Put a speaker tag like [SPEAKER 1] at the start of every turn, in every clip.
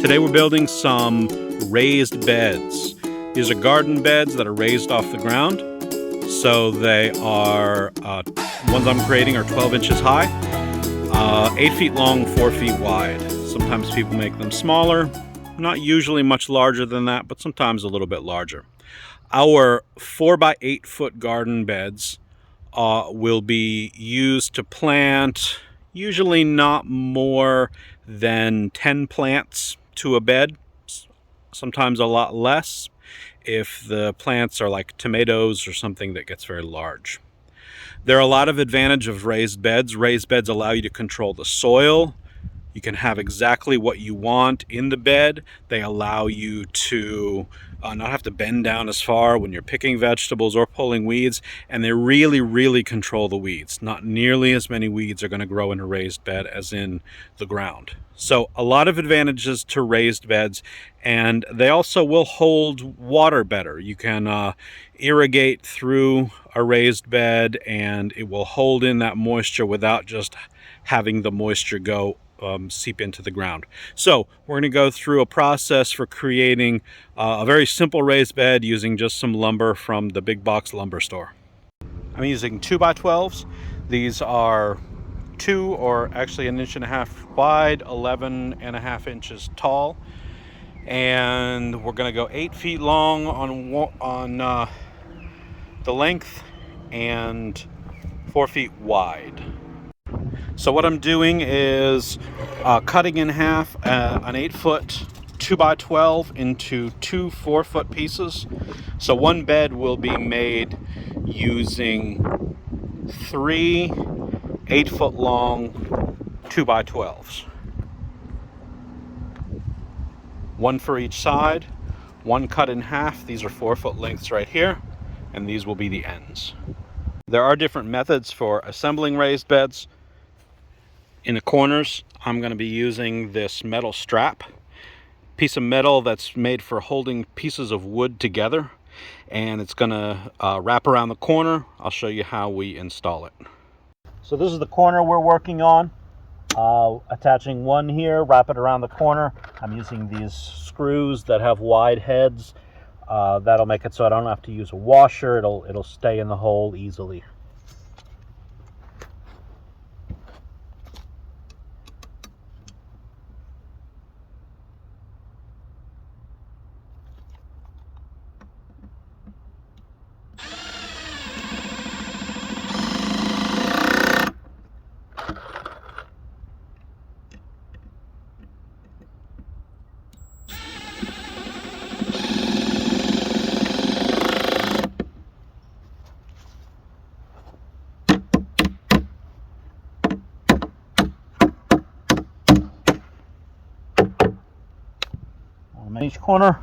[SPEAKER 1] Today we're building some raised beds. These are garden beds that are raised off the ground. So they are, ones I'm creating are 12 inches high, 8 feet long, 4 feet wide. Sometimes people make them smaller, not usually much larger than that, but sometimes a little bit larger. Our 4 by 8 foot garden beds will be used to plant usually not more than 10 plants to a bed, sometimes a lot less if the plants are like tomatoes or something that gets very large. There are a lot of advantages of raised beds. Raised beds allow you to control the soil. You can have exactly what you want in the bed. They allow you to not have to bend down as far when you're picking vegetables or pulling weeds, and they really control the weeds. Not nearly as many weeds are going to grow in a raised bed as in the ground. So a lot of advantages to raised beds, and they also will hold water better. You can irrigate through a raised bed and it will hold in that moisture without just having the moisture go seep into the ground. So we're going to go through a process for creating a very simple raised bed using just some lumber from the big box lumber store. I'm using 2x12s. These are 2 or actually 1.5 inches wide, 11.5 inches tall, and we're going to go 8 feet long on the length and 4 feet wide. So what I'm doing is cutting in half an 8 foot 2x12 into 2 4-foot pieces. So one bed will be made using 3 8 foot long 2x12s. One for each side, one cut in half. These are 4 foot lengths right here, and these will be the ends. There are different methods for assembling raised beds. In the corners, I'm going to be using this metal strap, piece of metal that's made for holding pieces of wood together, and it's going to wrap around the corner. I'll show you how we install it. So this is the corner we're working on. Attaching one here, wrap it around the corner. I'm using these screws that have wide heads. That'll make it so I don't have to use a washer. It'll stay in the hole easily. On each corner.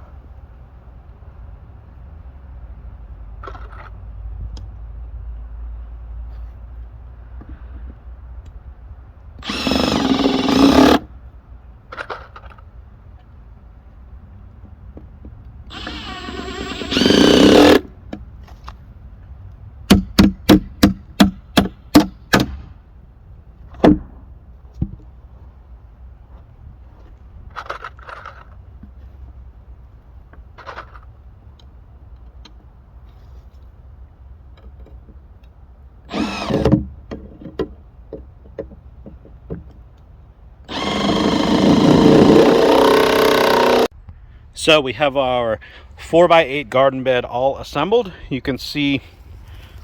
[SPEAKER 1] So we have our 4 by 8 garden bed all assembled. You can see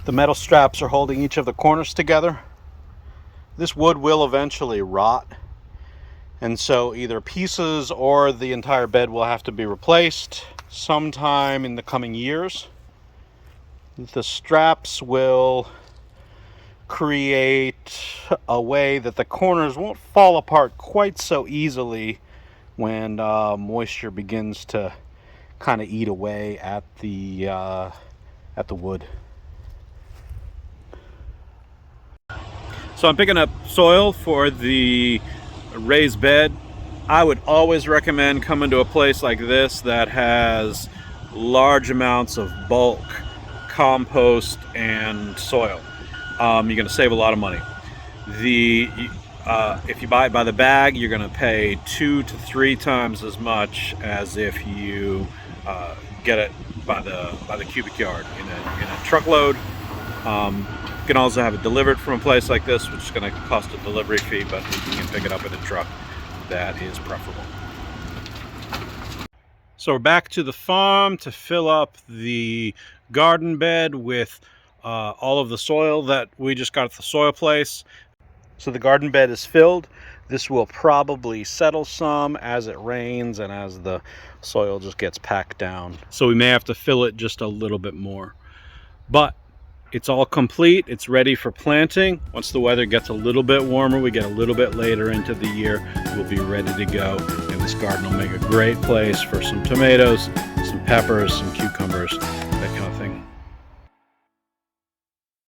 [SPEAKER 1] the metal straps are holding each of the corners together. This wood will eventually rot, and so either pieces or the entire bed will have to be replaced sometime in the coming years. The straps will create a way that the corners won't fall apart quite so easily when moisture begins to kind of eat away at the wood. So I'm picking up soil for the raised bed. I would always recommend coming to a place like this that has large amounts of bulk compost and soil. You're going to save a lot of money. If you buy it by the bag, you're going to pay 2 to 3 times as much as if you get it by the cubic yard in a truckload. You can also have it delivered from a place like this, which is going to cost a delivery fee, but if you can pick it up in a truck, that is preferable. So we're back to the farm to fill up the garden bed with all of the soil that we just got at the soil place. So the garden bed is filled. This will probably settle some as it rains and as the soil just gets packed down. So we may have to fill it just a little bit more. But it's all complete. It's ready for planting. Once the weather gets a little bit warmer, we get a little bit later into the year, we'll be ready to go. And this garden will make a great place for some tomatoes, some peppers, some cucumbers, that kind of thing.